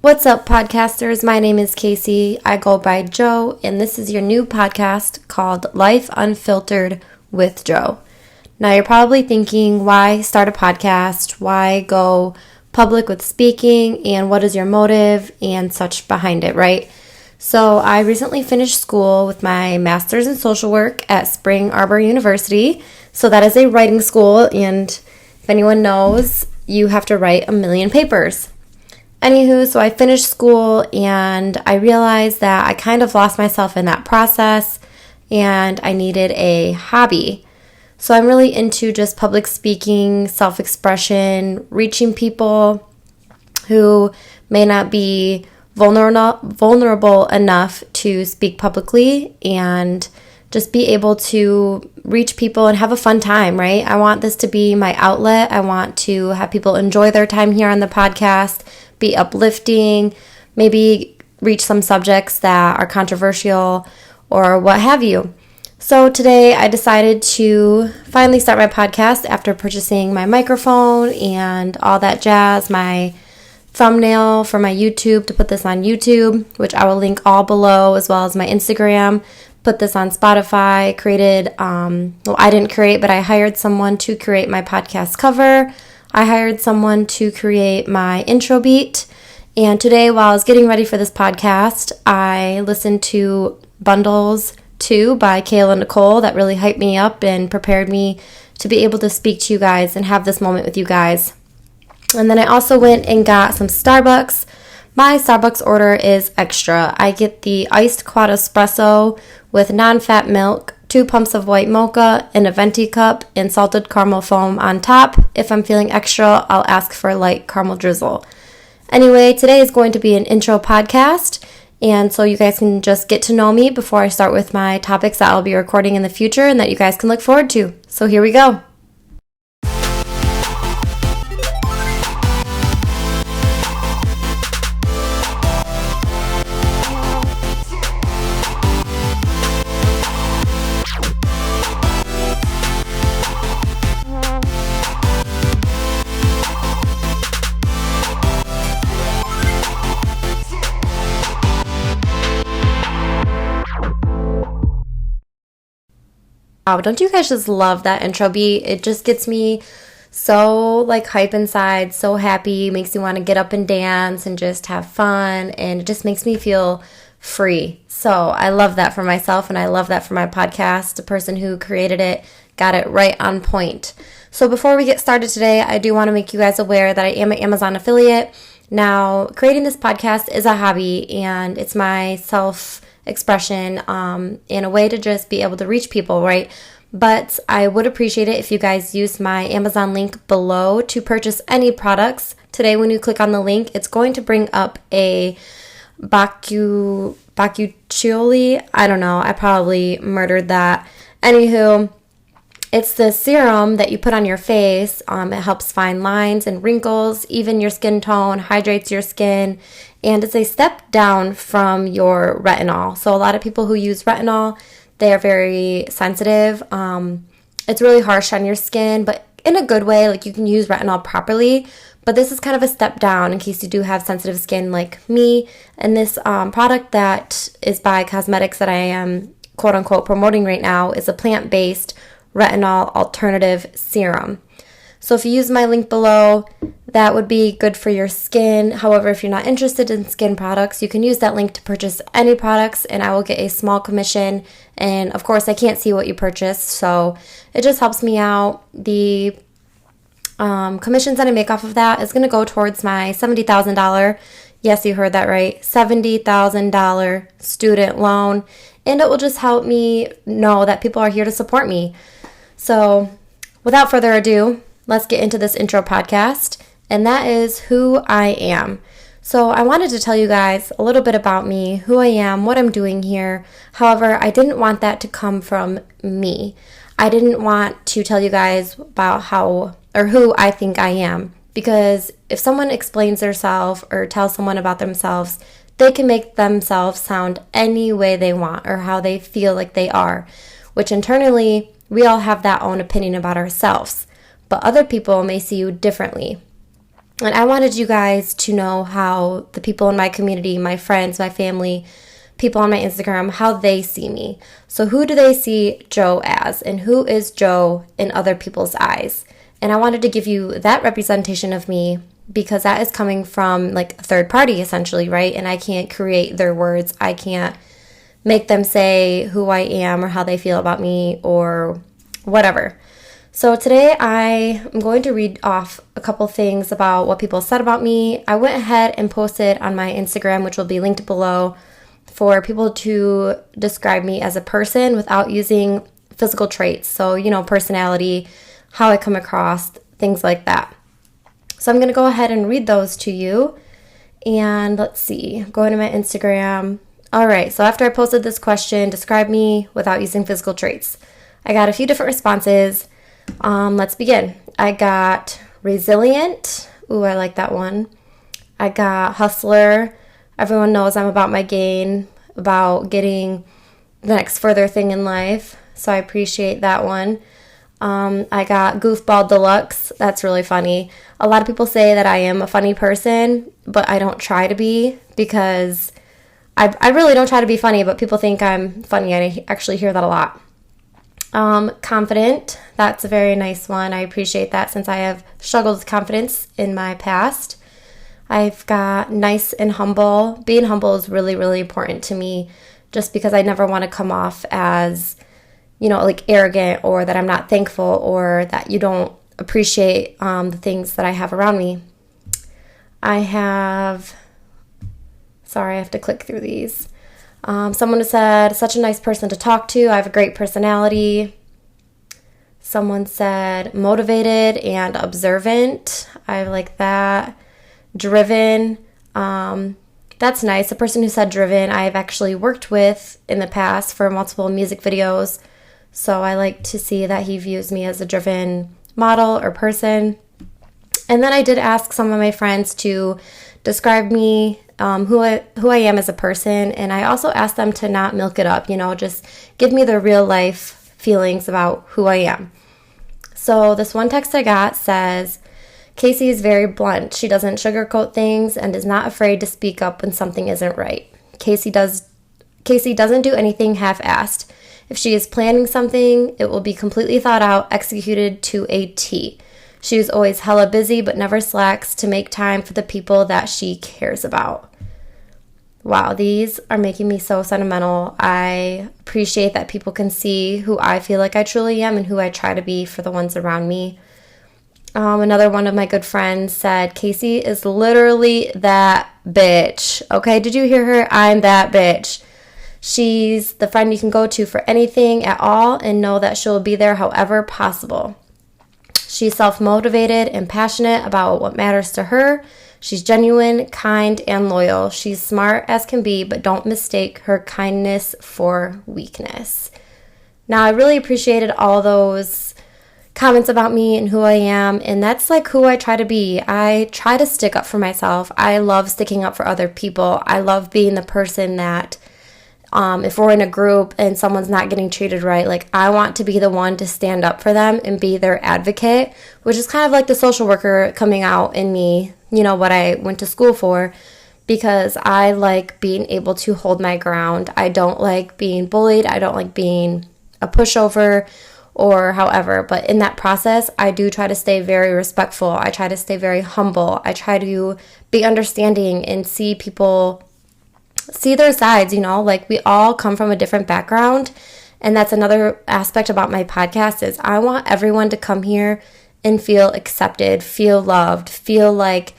What's up, podcasters? My name is Casey. I go by Joe, and this is your new podcast called Life Unfiltered with Joe. Now, you're probably thinking, why start a podcast? Why go public with speaking? And what is your motive and such behind it, right? So, I recently finished school with my master's in social work at Spring Arbor University. So, that is a writing school, and if anyone knows, you have to write 1,000,000 papers. Anywho, so I finished school and I realized that I kind of lost myself in that process and I needed a hobby. So I'm really into just public speaking, self-expression, reaching people who may not be vulnerable enough to speak publicly and just be able to reach people and have a fun time, right? I want this to be my outlet. I want to have people enjoy their time here on the podcast, be uplifting, maybe reach some subjects that are controversial or what have you. So today I decided to finally start my podcast after purchasing my microphone and all that jazz, my thumbnail for my YouTube to put this on YouTube, which I will link all below, as well as my Instagram. Put this on Spotify, I didn't create, but I hired someone to create my podcast cover. I hired someone to create my intro beat. And today, while I was getting ready for this podcast, I listened to Bundles 2 by Kayla Nicole. That really hyped me up and prepared me to be able to speak to you guys and have this moment with you guys. And then I also went and got some Starbucks. My Starbucks order is extra. I get the iced quad espresso with non-fat milk, 2 pumps of white mocha, and a venti cup, and salted caramel foam on top. If I'm feeling extra, I'll ask for a light caramel drizzle. Anyway, today is going to be an intro podcast, and so you guys can just get to know me before I start with my topics that I'll be recording in the future and that you guys can look forward to. So here we go. Wow, don't you guys just love that intro beat? It just gets me so hype inside, so happy, makes me want to get up and dance and just have fun, and it just makes me feel free. So I love that for myself, and I love that for my podcast. The person who created it got it right on point. So before we get started today, I do want to make you guys aware that I am an Amazon affiliate. Now, creating this podcast is a hobby, and it's my self-expression in a way to just be able to reach people, right? But I would appreciate it if you guys use my Amazon link below to purchase any products. Today, when you click on the link, it's going to bring up a Bakuchioli. I don't know. I probably murdered that. Anywho, it's the serum that you put on your face. It helps find lines and wrinkles, even your skin tone, hydrates your skin, and it's a step down from your retinol. So a lot of people who use retinol, they are very sensitive. It's really harsh on your skin, but in a good way. You can use retinol properly, but this is kind of a step down in case you do have sensitive skin like me. And this product that is by Cosmetics that I am quote unquote promoting right now is a plant-based retinol alternative serum. So if you use my link below, that would be good for your skin. However, if you're not interested in skin products, you can use that link to purchase any products, and I will get a small commission. And of course, I can't see what you purchased, so it just helps me out. The commissions that I make off of that is going to go towards my $70,000, yes, you heard that right, $70,000 student loan, and it will just help me know that people are here to support me. So without further ado, let's get into this intro podcast, and that is who I am. So I wanted to tell you guys a little bit about me, who I am, what I'm doing here. However, I didn't want that to come from me. I didn't want to tell you guys about how or who I think I am, because if someone explains themselves or tells someone about themselves, they can make themselves sound any way they want or how they feel like they are, which internally, we all have that own opinion about ourselves, but other people may see you differently. And I wanted you guys to know how the people in my community, my friends, my family, people on my Instagram, how they see me. So who do they see Joe as, and who is Joe in other people's eyes? And I wanted to give you that representation of me because that is coming from like a third party essentially, right? And I can't create their words. I can't make them say who I am or how they feel about me or whatever. So today I am going to read off a couple things about what people said about me. I went ahead and posted on my Instagram, which will be linked below, for people to describe me as a person without using physical traits. So, personality, how I come across, things like that. So I'm going to go ahead and read those to you. And let's see, going to my Instagram. All right, so after I posted this question, describe me without using physical traits, I got a few different responses. Let's begin. I got resilient. Ooh, I like that one. I got hustler. Everyone knows I'm about my gain, about getting the next further thing in life. So I appreciate that one. I got goofball deluxe. That's really funny. A lot of people say that I am a funny person, but I don't try to be because I really don't try to be funny, but people think I'm funny. I actually hear that a lot. Confident. That's a very nice one. I appreciate that since I have struggled with confidence in my past. I've got nice and humble. Being humble is really, really important to me just because I never want to come off as, like arrogant or that I'm not thankful or that you don't appreciate the things that I have around me. I have to click through these. Someone said, such a nice person to talk to. I have a great personality. Someone said, motivated and observant. I like that. Driven. That's nice. A person who said driven, I've actually worked with in the past for multiple music videos. So I like to see that he views me as a driven model or person. And then I did ask some of my friends to describe me, who I am as a person. And I also asked them to not milk it up, just give me the real life feelings about who I am. So this one text I got says, Casey is very blunt. She doesn't sugarcoat things and is not afraid to speak up when something isn't right. Casey doesn't do anything half-assed. If she is planning something, it will be completely thought out, executed to a T. She is always hella busy but never slacks to make time for the people that she cares about. Wow, these are making me so sentimental. I appreciate that people can see who I feel like I truly am and who I try to be for the ones around me. Another one of my good friends said, Casey is literally that bitch. Okay, did you hear her? I'm that bitch. She's the friend you can go to for anything at all and know that she'll be there however possible. She's self-motivated and passionate about what matters to her. She's genuine, kind, and loyal. She's smart as can be, but don't mistake her kindness for weakness. Now, I really appreciated all those comments about me and who I am, and that's like who I try to be. I try to stick up for myself. I love sticking up for other people. I love being the person that if we're in a group and someone's not getting treated right, like I want to be the one to stand up for them and be their advocate, which is kind of like the social worker coming out in me, what I went to school for, because I like being able to hold my ground. I don't like being bullied. I don't like being a pushover or however, but in that process, I do try to stay very respectful. I try to stay very humble. I try to be understanding and see people, see their sides, like we all come from a different background. And that's another aspect about my podcast is I want everyone to come here and feel accepted, feel loved, feel like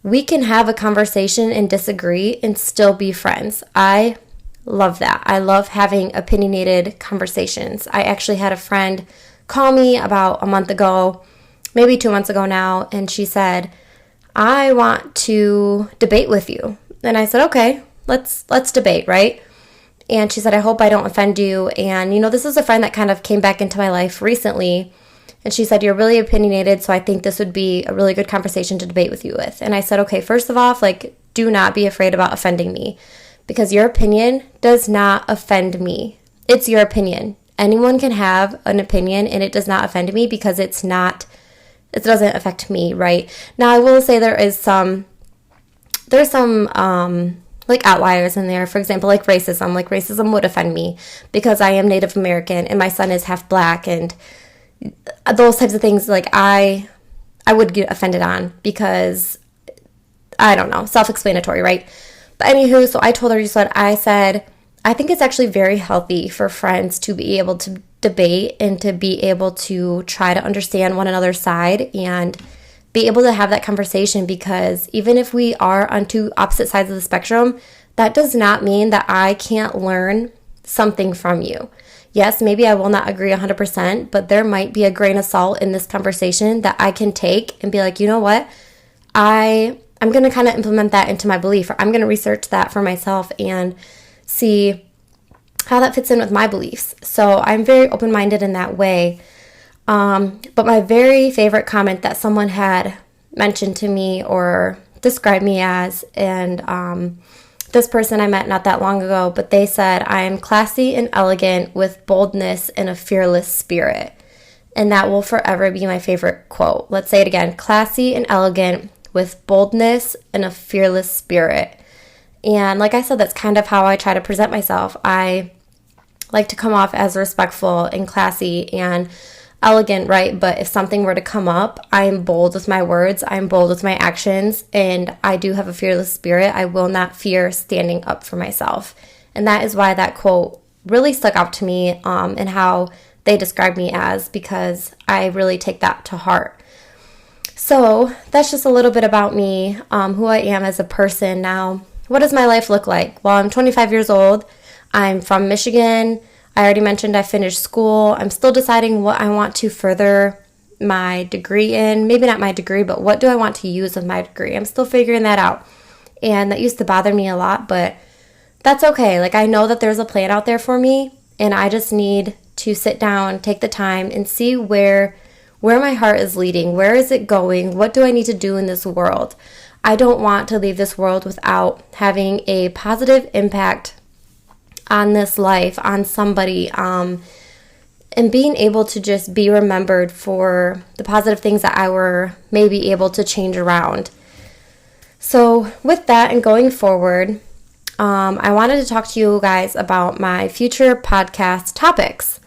we can have a conversation and disagree and still be friends. I love that. I love having opinionated conversations. I actually had a friend call me about a month ago, maybe 2 months ago now, and she said, I want to debate with you. And I said, okay, let's debate, right? And she said, I hope I don't offend you. And, this is a friend that kind of came back into my life recently. And she said, you're really opinionated, so I think this would be a really good conversation to debate with you with. And I said, okay, first of all, do not be afraid about offending me. Because your opinion does not offend me. It's your opinion. Anyone can have an opinion and it does not offend me because it's not it doesn't affect me, right? Now, I will say there's some like outliers in there. For example, like racism. Like racism would offend me because I am Native American and my son is half black, and those types of things, like I would get offended on because, I don't know, self-explanatory, right? But anywho, so I told her, I said, I think it's actually very healthy for friends to be able to debate and to be able to try to understand one another's side and be able to have that conversation, because even if we are on two opposite sides of the spectrum, that does not mean that I can't learn something from you. Yes, maybe I will not agree 100%, but there might be a grain of salt in this conversation that I can take and be like, you know what? I'm going to kind of implement that into my belief, or I'm going to research that for myself and see how that fits in with my beliefs. So I'm very open-minded in that way. But my very favorite comment that someone had mentioned to me or described me as, and this person I met not that long ago, but they said, I am classy and elegant with boldness and a fearless spirit. And that will forever be my favorite quote. Let's say it again. Classy and elegant with boldness and a fearless spirit. And like I said, that's kind of how I try to present myself. I like to come off as respectful and classy and elegant, right? But if something were to come up, I'm bold with my words, I'm bold with my actions, and I do have a fearless spirit. I will not fear standing up for myself. And that is why that quote really stuck out to me, and how they described me as, because I really take that to heart. So that's just a little bit about me, who I am as a person. Now, what does my life look like? Well, I'm 25 years old. I'm from Michigan. I already mentioned I finished school. I'm still deciding what I want to further my degree in. Maybe not my degree, but what do I want to use with my degree? I'm still figuring that out. And that used to bother me a lot, but that's okay. Like, I know that there's a plan out there for me, and I just need to sit down, take the time, and see where my heart is leading. Where is it going? What do I need to do in this world? I don't want to leave this world without having a positive impact on this life, on somebody, and being able to just be remembered for the positive things that I were maybe able to change around. So with that and going forward, I wanted to talk to you guys about my future podcast topics.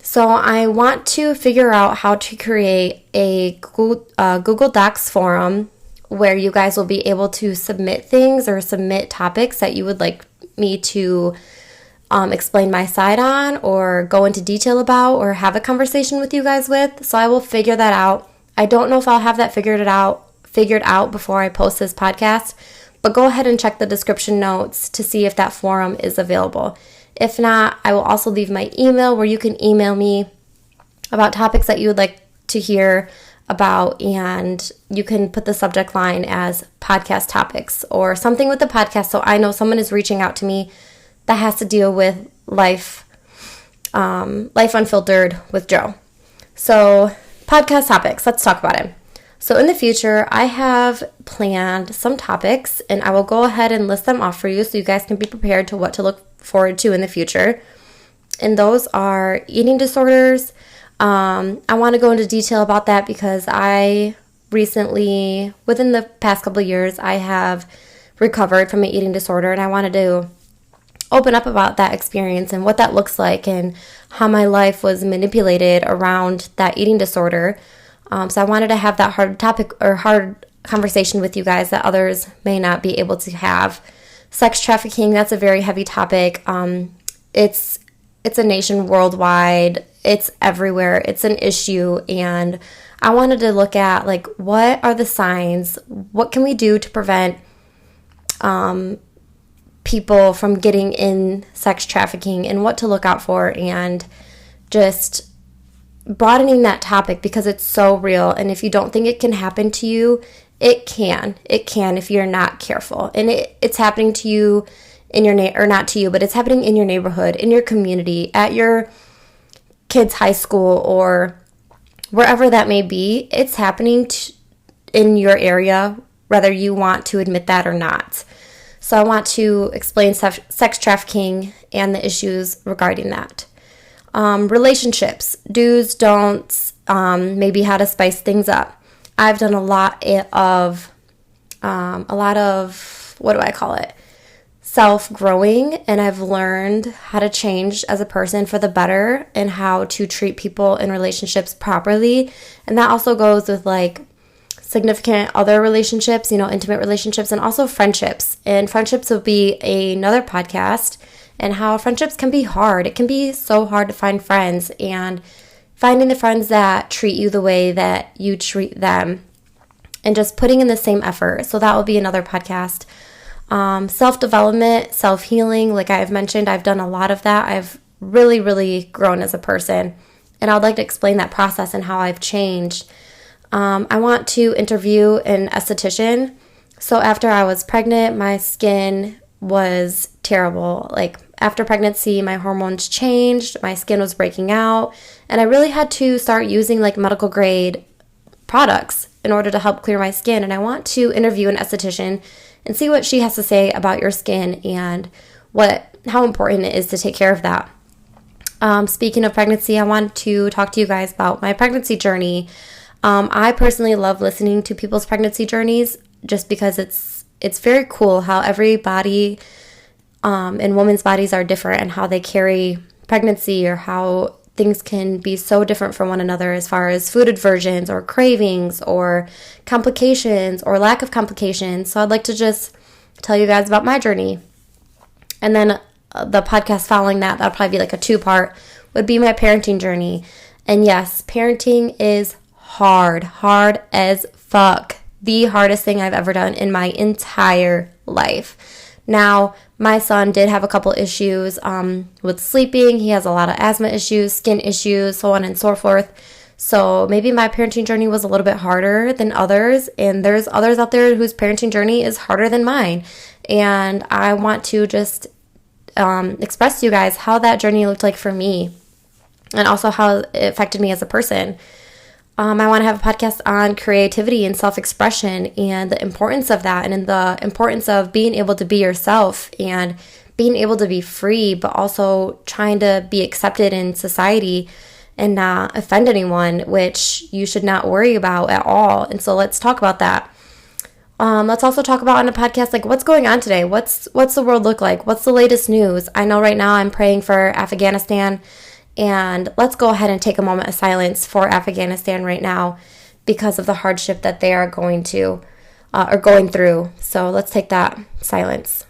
So I want to figure out how to create a Google Docs forum where you guys will be able to submit things or submit topics that you would like me to explain my side on or go into detail about or have a conversation with you guys with. So I will figure that out. I don't know if I'll have that figured out before I post this podcast, but go ahead and check the description notes to see if that forum is available. If not, I will also leave my email where you can email me about topics that you would like to hear about, and you can put the subject line as podcast topics or something with the podcast, so I know someone is reaching out to me that has to deal with life Unfiltered with Joe. So podcast topics, let's talk about it. So in the future, I have planned some topics, and I will go ahead and list them off for you so you guys can be prepared to what to look forward to in the future. And those are eating disorders. I want to go into detail about that because I recently, within the past couple of years, I have recovered from an eating disorder, and I wanted to open up about that experience and what that looks like and how my life was manipulated around that eating disorder. So I wanted to have that hard topic or hard conversation with you guys that others may not be able to have. Sex trafficking, that's a very heavy topic. It's a nation worldwide. It's everywhere. It's an issue. And I wanted to look at, like, what are the signs? What can we do to prevent people from getting in sex trafficking and what to look out for, and just broadening that topic because it's so real. And if you don't think it can happen to you, it can if you're not careful. And it's happening to you in your or not to you, but it's happening in your neighborhood, in your community, at your kids' high school, or wherever that may be. It's happening in your area, whether you want to admit that or not. So I want to explain sex trafficking and the issues regarding that. Relationships, do's, don'ts, maybe how to spice things up. I've done a lot of what do I call it? Self-growing, and I've learned how to change as a person for the better and how to treat people in relationships properly. And that also goes with like significant other relationships, intimate relationships, and also friendships. And friendships will be another podcast, and how friendships can be hard. It can be so hard to find friends, and finding the friends that treat you the way that you treat them, and just putting in the same effort. So that will be another podcast. Self-development, self-healing, like I've mentioned, I've done a lot of that. I've really, really grown as a person, and I'd like to explain that process and how I've changed. I want to interview an esthetician. So after I was pregnant, my skin was terrible. Like after pregnancy, my hormones changed, my skin was breaking out, and I really had to start using like medical grade products in order to help clear my skin. And I want to interview an esthetician and see what she has to say about your skin and how important it is to take care of that. Speaking of pregnancy, I want to talk to you guys about my pregnancy journey. I personally love listening to people's pregnancy journeys just because it's very cool how every body and women's bodies are different, and how they carry pregnancy, or how things can be so different from one another as far as food aversions or cravings or complications or lack of complications. So I'd like to just tell you guys about my journey. And then the podcast following that'll probably be like a 2-part, would be my parenting journey. And yes, parenting is hard as fuck. The hardest thing I've ever done in my entire life. Now, my son did have a couple issues with sleeping. He has a lot of asthma issues, skin issues, so on and so forth. So maybe my parenting journey was a little bit harder than others, and there's others out there whose parenting journey is harder than mine. And I want to just express to you guys how that journey looked like for me, and also how it affected me as a person. I want to have a podcast on creativity and self-expression, and the importance of that, and the importance of being able to be yourself and being able to be free, but also trying to be accepted in society and not offend anyone, which you should not worry about at all. And so let's talk about that. Let's also talk about on a podcast, like what's going on today? What's the world look like? What's the latest news? I know right now I'm praying for Afghanistan. And let's go ahead and take a moment of silence for Afghanistan right now because of the hardship that they are going through. So let's take that silence.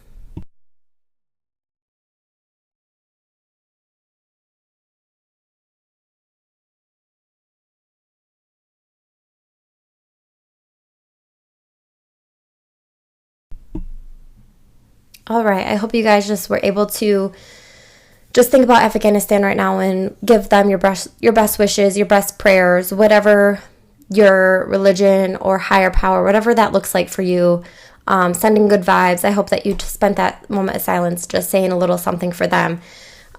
All right, I hope you guys just were able to just think about Afghanistan right now and give them your best wishes, your best prayers, whatever your religion or higher power, whatever that looks like for you, sending good vibes. I hope that you just spent that moment of silence just saying a little something for them.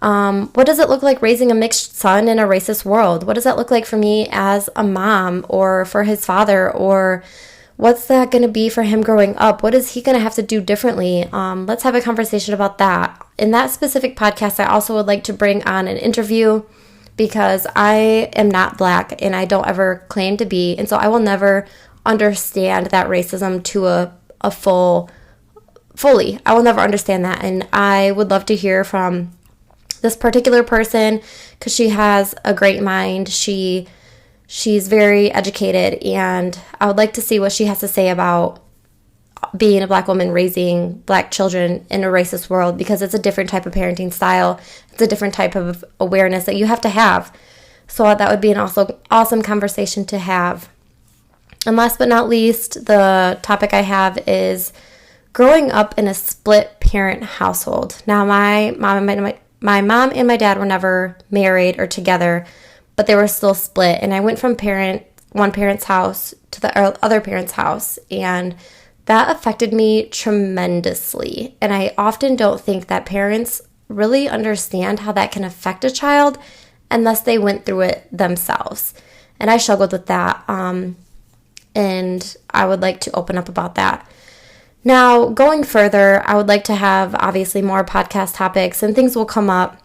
What does it look like raising a mixed son in a racist world? What does that look like for me as a mom, or for his father, or what's that going to be for him growing up? What is he going to have to do differently? Let's have a conversation about that. In that specific podcast, I also would like to bring on an interview, because I am not Black and I don't ever claim to be. And so I will never understand that racism to fully. I will never understand that. And I would love to hear from this particular person, because she has a great mind. She's very educated, and I would like to see what she has to say about being a Black woman raising Black children in a racist world, because it's a different type of parenting style. It's a different type of awareness that you have to have. So that would be an awesome conversation to have. And last but not least, the topic I have is growing up in a split parent household. Now, my mom and my dad were never married or together, but they were still split. And I went from one parent's house to the other parent's house, and that affected me tremendously. And I often don't think that parents really understand how that can affect a child unless they went through it themselves. And I struggled with that, and I would like to open up about that. Now, going further, I would like to have, obviously, more podcast topics, and things will come up.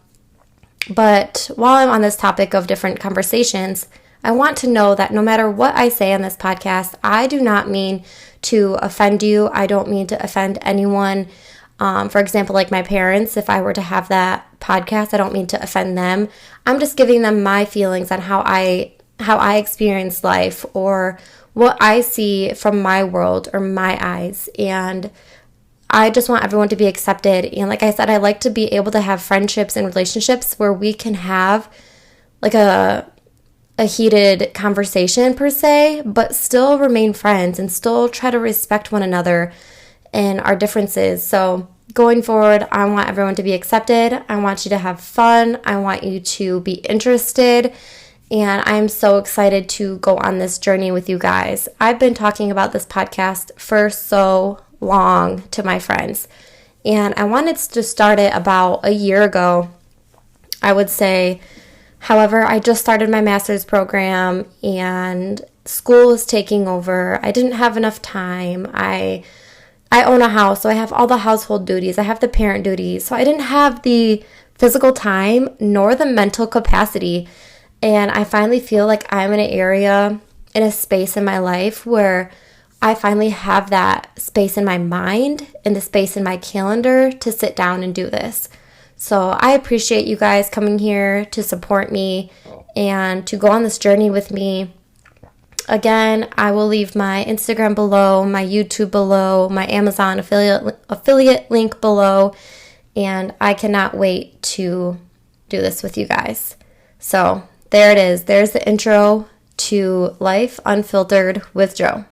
But while I'm on this topic of different conversations, I want to know that no matter what I say on this podcast, I do not mean to offend you. I don't mean to offend anyone. For example, like my parents, if I were to have that podcast, I don't mean to offend them. I'm just giving them my feelings on how I experience life or what I see from my world or my eyes. And I just want everyone to be accepted. And like I said, I like to be able to have friendships and relationships where we can have like a heated conversation per se, but still remain friends and still try to respect one another and our differences. So going forward, I want everyone to be accepted. I want you to have fun. I want you to be interested. And I'm so excited to go on this journey with you guys. I've been talking about this podcast for so long to my friends. And I wanted to start it about a year ago, I would say. However, I just started my master's program and school is taking over. I didn't have enough time. I own a house, so I have all the household duties. I have the parent duties. So I didn't have the physical time nor the mental capacity. And I finally feel like I'm in an area, in a space in my life where I finally have that space in my mind and the space in my calendar to sit down and do this. So I appreciate you guys coming here to support me and to go on this journey with me. Again, I will leave my Instagram below, my YouTube below, my Amazon affiliate link below, and I cannot wait to do this with you guys. So there it is. There's the intro to Life Unfiltered with Joe.